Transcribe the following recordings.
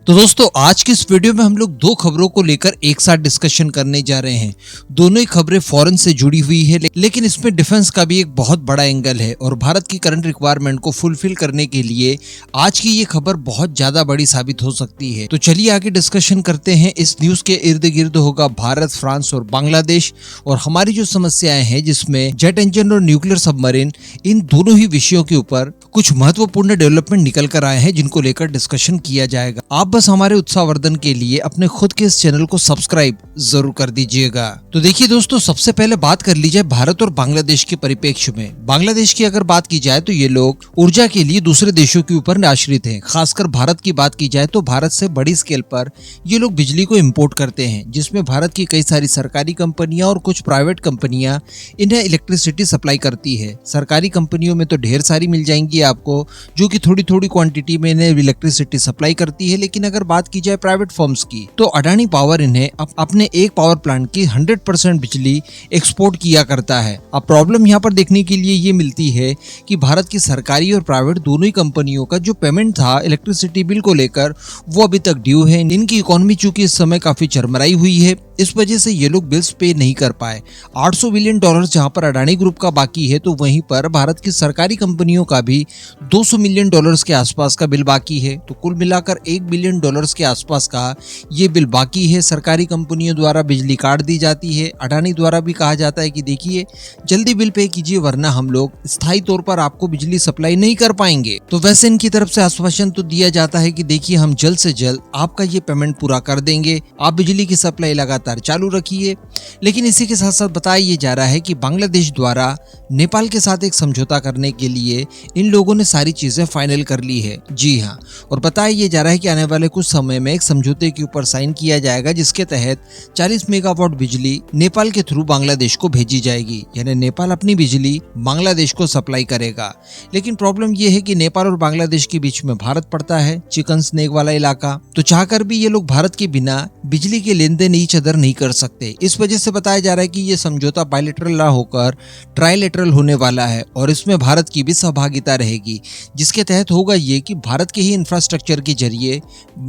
तो दोस्तों आज की इस वीडियो में हम लोग दो खबरों को लेकर एक साथ डिस्कशन करने जा रहे हैं। दोनों ही खबरें फॉरेन से जुड़ी हुई है, लेकिन इसमें डिफेंस का भी एक बहुत बड़ा एंगल है और भारत की करंट रिक्वायरमेंट को फुलफिल करने के लिए आज की ये खबर बहुत ज्यादा बड़ी साबित हो सकती है। तो चलिए आगे डिस्कशन करते हैं। इस न्यूज के इर्द गिर्द होगा भारत, फ्रांस और बांग्लादेश और हमारी जो समस्याएं हैं जिसमें जेट इंजन और न्यूक्लियर सबमरीन, इन दोनों ही विषयों के ऊपर कुछ महत्वपूर्ण डेवलपमेंट निकल कर आए हैं जिनको लेकर डिस्कशन किया जाएगा। आप बस हमारे उत्साहवर्धन के लिए अपने खुद के इस चैनल को सब्सक्राइब जरूर कर दीजिएगा। तो देखिए दोस्तों, सबसे पहले बात कर ली जाए भारत और बांग्लादेश के परिप्रेक्ष्य में। बांग्लादेश की अगर बात की जाए तो ये लोग ऊर्जा के लिए दूसरे देशों के ऊपर आश्रित हैं। खासकर भारत की बात की जाए तो भारत से बड़ी स्केल पर ये लोग बिजली को इम्पोर्ट करते हैं, जिसमें भारत की कई सारी सरकारी कंपनियां और कुछ प्राइवेट कंपनियां इन्हें इलेक्ट्रिसिटी सप्लाई करती है। सरकारी कंपनियों में तो ढेर सारी मिल जाएंगी आपको, जो कि थोड़ी थोड़ी क्वांटिटी में इन्हें इलेक्ट्रिसिटी सप्लाई करती है। लेकिन अगर बात की जाए प्राइवेट फर्म्स की, तो अडानी पावर इन्हें अपने एक पावर प्लांट की 100% बिजली एक्सपोर्ट किया करता है। अब प्रॉब्लम यहाँ पर देखने के लिए ये मिलती है कि भारत की सरकारी और प्राइवेट दोनों ही कंपनियों का जो पेमेंट था इलेक्ट्रिसिटी बिल को लेकर, वो अभी तक ड्यू है। इनकी इकोनॉमी चूंकि इस समय काफी चरमराई हुई है, इस वजह से ये लोग बिल्स पे नहीं कर पाए। $800 बिलियन जहां पर अडानी ग्रुप का बाकी है, तो वहीं पर भारत की सरकारी कंपनियों का भी $200 मिलियन के आसपास का बिल बाकी है। तो कुल मिलाकर $1 बिलियन के आसपास का ये बिल बाकी है। सरकारी कंपनियों द्वारा बिजली काट दी जाती है। अडानी द्वारा भी कहा जाता है कि देखिए जल्दी बिल पे कीजिए, वरना हम लोग स्थायी तौर पर आपको बिजली सप्लाई नहीं कर पाएंगे। तो वैसे इनकी तरफ से आश्वासन तो दिया जाता है कि देखिए हम जल्द से जल्द आपका ये पेमेंट पूरा कर देंगे, आप बिजली की सप्लाई लगातार चालू रखिए। लेकिन इसी के साथ साथ बताया ये जा रहा है कि बांग्लादेश द्वारा नेपाल के साथ एक समझौता करने के लिए इन लोगों ने सारी चीजें फाइनल कर ली है। जी हाँ, और बताया ये जा रहा है कि आने वाले कुछ समय में एक समझौते के ऊपर साइन किया जाएगा, जिसके तहत 40 मेगावाट बिजली नेपाल के थ्रू बांग्लादेश को भेजी जाएगी। यानी नेपाल अपनी बिजली बांग्लादेश को सप्लाई करेगा। लेकिन प्रॉब्लम ये है कि नेपाल और बांग्लादेश के बीच में भारत पड़ता है, चिकन स्नेक वाला इलाका। तो चाहकर भी ये लोग भारत के बिना बिजली के लेन देन ईच अदर नहीं कर सकते। इस वजह से बताया जा रहा है कि ये समझौता बायलैटरल ना होकर ट्राइलैटरल होने वाला है और इसमें भारत की भी सहभागिता रहेगी, जिसके तहत होगा ये कि भारत के ही इंफ्रास्ट्रक्चर के जरिए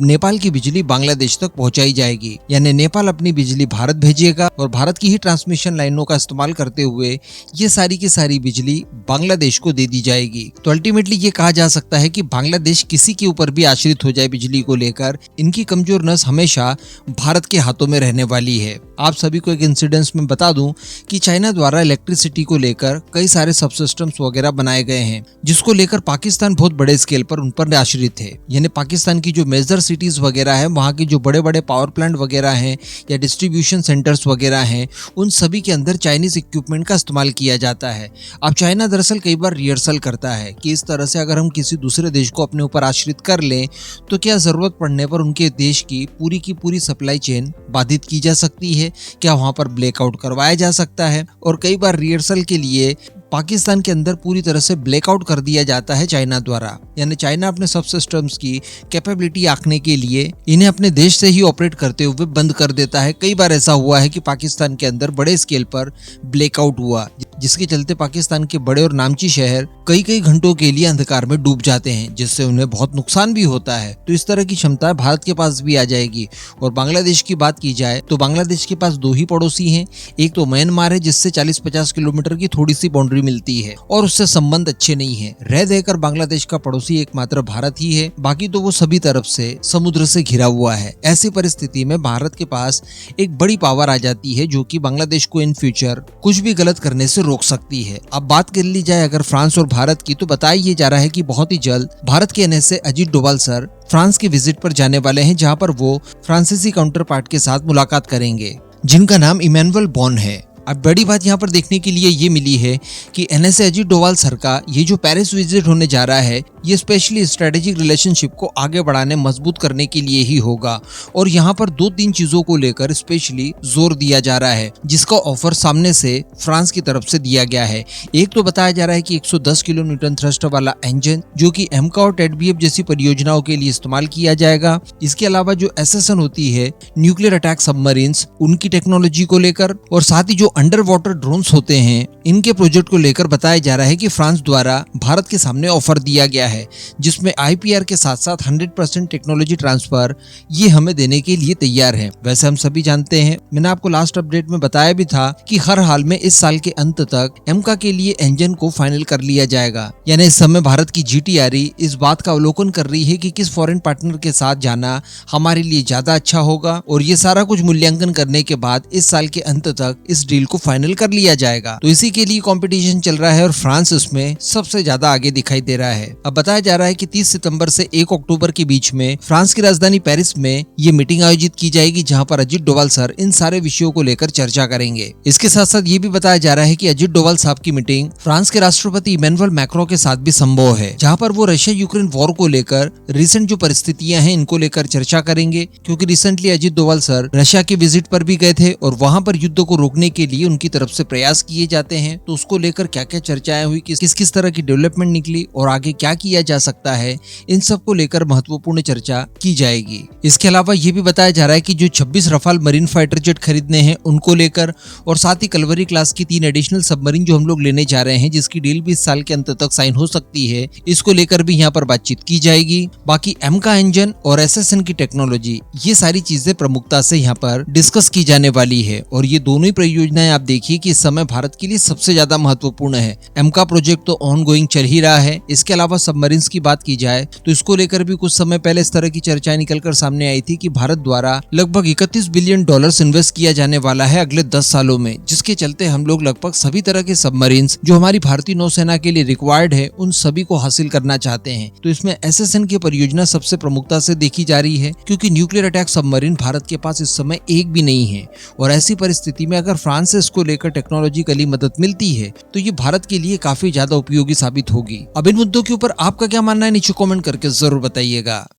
नेपाल की बिजली बांग्लादेश तक पहुंचाई जाएगी। यानी नेपाल अपनी बिजली भारत भेजेगा और भारत की ही ट्रांसमिशन लाइनों का इस्तेमाल करते हुए ये सारी की सारी बिजली बांग्लादेश को दे दी जाएगी। तो अल्टीमेटली ये कहा जा सकता है कि बांग्लादेश किसी के ऊपर भी आश्रित हो जाए बिजली को लेकर, इनकी कमजोर नस हमेशा भारत के हाथों में रहने वाली है। आप सभी को एक इंसिडेंस में बता दूं कि चाइना द्वारा इलेक्ट्रिसिटी को लेकर कई सारे सबसिस्टम्स वगैरह बनाए गए हैं, जिसको लेकर पाकिस्तान बहुत बड़े स्केल पर उन पर आश्रित है। यानी पाकिस्तान की जो मेजर सिटीज वगैरह है, वहाँ के जो बड़े बड़े पावर प्लांट वगैरह हैं या डिस्ट्रीब्यूशन सेंटर्स वगैरह हैं, उन सभी के अंदर चाइनीज इक्विपमेंट का इस्तेमाल किया जाता है। अब चाइना दरअसल कई बार रिहर्सल करता है कि इस तरह से अगर हम किसी दूसरे देश को अपने ऊपर आश्रित कर लें तो क्या जरूरत पड़ने पर उनके देश की पूरी सप्लाई चेन बाधित की जा सकती है, क्या वहां पर ब्लैकआउट करवाया जा सकता है। और कई बार रिहर्सल के लिए पाकिस्तान के अंदर पूरी तरह से ब्लैकआउट कर दिया जाता है चाइना द्वारा। यानी चाइना अपने सब सिस्टम्स की कैपेबिलिटी आंकने के लिए इन्हें अपने देश से ही ऑपरेट करते हुए बंद कर देता है। कई बार ऐसा हुआ है कि पाकिस्तान के अंदर बड़े स्केल पर ब्लैकआउट हुआ, जिसके चलते पाकिस्तान के बड़े और नामची शहर कई घंटों के लिए अंधकार में डूब जाते हैं, जिससे उन्हें बहुत नुकसान भी होता है। तो इस तरह की क्षमता भारत के पास भी आ जाएगी। और बांग्लादेश की बात की जाए तो बांग्लादेश के पास दो ही पड़ोसी हैं। एक तो म्यांमार है, जिससे 40-50 किलोमीटर की थोड़ी सी बाउंड्री मिलती है और उससे संबंध अच्छे नहीं है। रह देकर बांग्लादेश का पड़ोसी एकमात्र भारत ही है, बाकी तो वो सभी तरफ से समुद्र से घिरा हुआ है। ऐसी परिस्थिति में भारत के पास एक बड़ी पावर आ जाती है, जो कि बांग्लादेश को इन फ्यूचर कुछ भी गलत करने से रोक सकती है। अब बात कर ली जाए अगर फ्रांस और भारत की, तो बताया ये जा रहा है कि बहुत ही जल्द भारत के NSA Ajit Doval sir France के विजिट पर जाने वाले हैं, जहां पर वो फ्रांसीसी काउंटर पार्ट के साथ मुलाकात करेंगे, जिनका नाम इमैनुअल बॉन है। अब बड़ी बात यहाँ पर देखने के लिए ये मिली है कि एनएसए अजीत डोभाल सर का ये जो पेरिस विजिट होने जा रहा है, ये स्पेशली स्ट्रेटेजिक रिलेशनशिप को आगे बढ़ाने, मजबूत करने के लिए ही होगा। और यहाँ पर 2-3 चीजों को लेकर स्पेशली जोर दिया जा रहा है, जिसका ऑफर सामने से फ्रांस की तरफ से दिया गया है। एक तो बताया जा रहा है कि 110 किलो न्यूटन थ्रस्ट वाला इंजन, जो कि एमका और टेडबीएफ जैसी परियोजनाओं के लिए इस्तेमाल किया जाएगा। इसके अलावा जो एसएसएन होती है, न्यूक्लियर अटैक सबमरीन्स, उनकी टेक्नोलॉजी को लेकर, और साथ ही जो अंडर वाटर ड्रोन्स होते हैं, इनके प्रोजेक्ट को लेकर बताया जा रहा है कि फ्रांस द्वारा भारत के सामने ऑफर दिया गया है, जिसमें IPR के साथ साथ 100% टेक्नोलॉजी ट्रांसफर ये हमें देने के लिए तैयार है। वैसे हम सभी जानते हैं, मैंने आपको लास्ट अपडेट में बताया भी था कि हर हाल में इस साल के अंत तक एमका के लिए इंजन को फाइनल कर लिया जाएगा। यानी इस समय भारत की GTRE इस बात का अवलोकन कर रही है कि किस फॉरेन पार्टनर के साथ जाना हमारे लिए ज्यादा अच्छा होगा, और ये सारा कुछ मूल्यांकन करने के बाद इस साल के अंत तक इस डील को फाइनल कर लिया जाएगा। तो इसी के लिए कंपटीशन चल रहा है और फ्रांस इसमें सबसे ज्यादा आगे दिखाई दे रहा है। अब बताया जा रहा है कि 30 सितंबर से 1 अक्टूबर के बीच में फ्रांस की राजधानी पेरिस में ये मीटिंग आयोजित की जाएगी, जहां पर अजीत डोभाल सर इन सारे विषयों को लेकर चर्चा करेंगे। इसके साथ साथ ये भी बताया जा रहा है कि अजीत डोभाल साहब की मीटिंग फ्रांस के राष्ट्रपति इमैनुअल मैक्रों के साथ भी संभव है, जहां पर वो रशिया यूक्रेन वॉर को लेकर रिसेंट जो परिस्थितियां हैं इनको लेकर चर्चा करेंगे। क्योंकि recently Ajit Doval sir Russia के विजिट पर भी गए थे और वहां पर युद्ध को रोकने के लिए उनकी तरफ से प्रयास किए जाते हैं। तो उसको लेकर क्या क्या चर्चाएं हुई, किस किस तरह की डेवलपमेंट निकली और आगे क्या किया जा सकता है, इन सब को लेकर महत्वपूर्ण चर्चा की जाएगी। इसके अलावा ये भी बताया जा रहा है कि जो 26 रफाल मरीन फाइटर जेट खरीदने हैं उनको लेकर, और साथ ही कलवरी क्लास की 3 एडिशनल सबमरीन जो हम लोग लेने जा रहे हैं, जिसकी डील भी इस साल के अंत तक साइन हो सकती है, इसको लेकर भी यहाँ पर बातचीत की जाएगी। बाकी एमका इंजन और SSN की टेक्नोलॉजी, ये सारी चीजें प्रमुखता से यहाँ पर डिस्कस की जाने वाली है। और ये दोनों ही परियोजनाएं आप देखिए कि इस समय भारत के लिए सबसे ज्यादा महत्वपूर्ण है। एमका प्रोजेक्ट तो ऑनगोइंग चल ही रहा है। इसके अलावा सबमरीन्स की बात की जाए तो इसको लेकर भी कुछ समय पहले इस तरह की चर्चाएं निकलकर सामने आई थी कि भारत द्वारा लगभग $31 बिलियन इन्वेस्ट किया जाने वाला है अगले 10 सालों में, जिसके चलते हम लोग लगभग सभी तरह के सबमरीन्स जो हमारी भारतीय नौसेना के लिए रिक्वायर्ड है उन सभी को हासिल करना चाहते हैं। तो इसमें SSN की परियोजना सबसे प्रमुखता से देखी जा रही है, क्योंकि न्यूक्लियर अटैक सबमरीन भारत के पास इस समय एक भी नहीं है। और ऐसी परिस्थिति में अगर फ्रांस से इसको लेकर टेक्नोलॉजिकली मदद मिलती है तो ये भारत के लिए काफी ज्यादा उपयोगी साबित होगी। अब इन मुद्दों के ऊपर आपका क्या मानना है, नीचे कमेंट करके जरूर बताइएगा।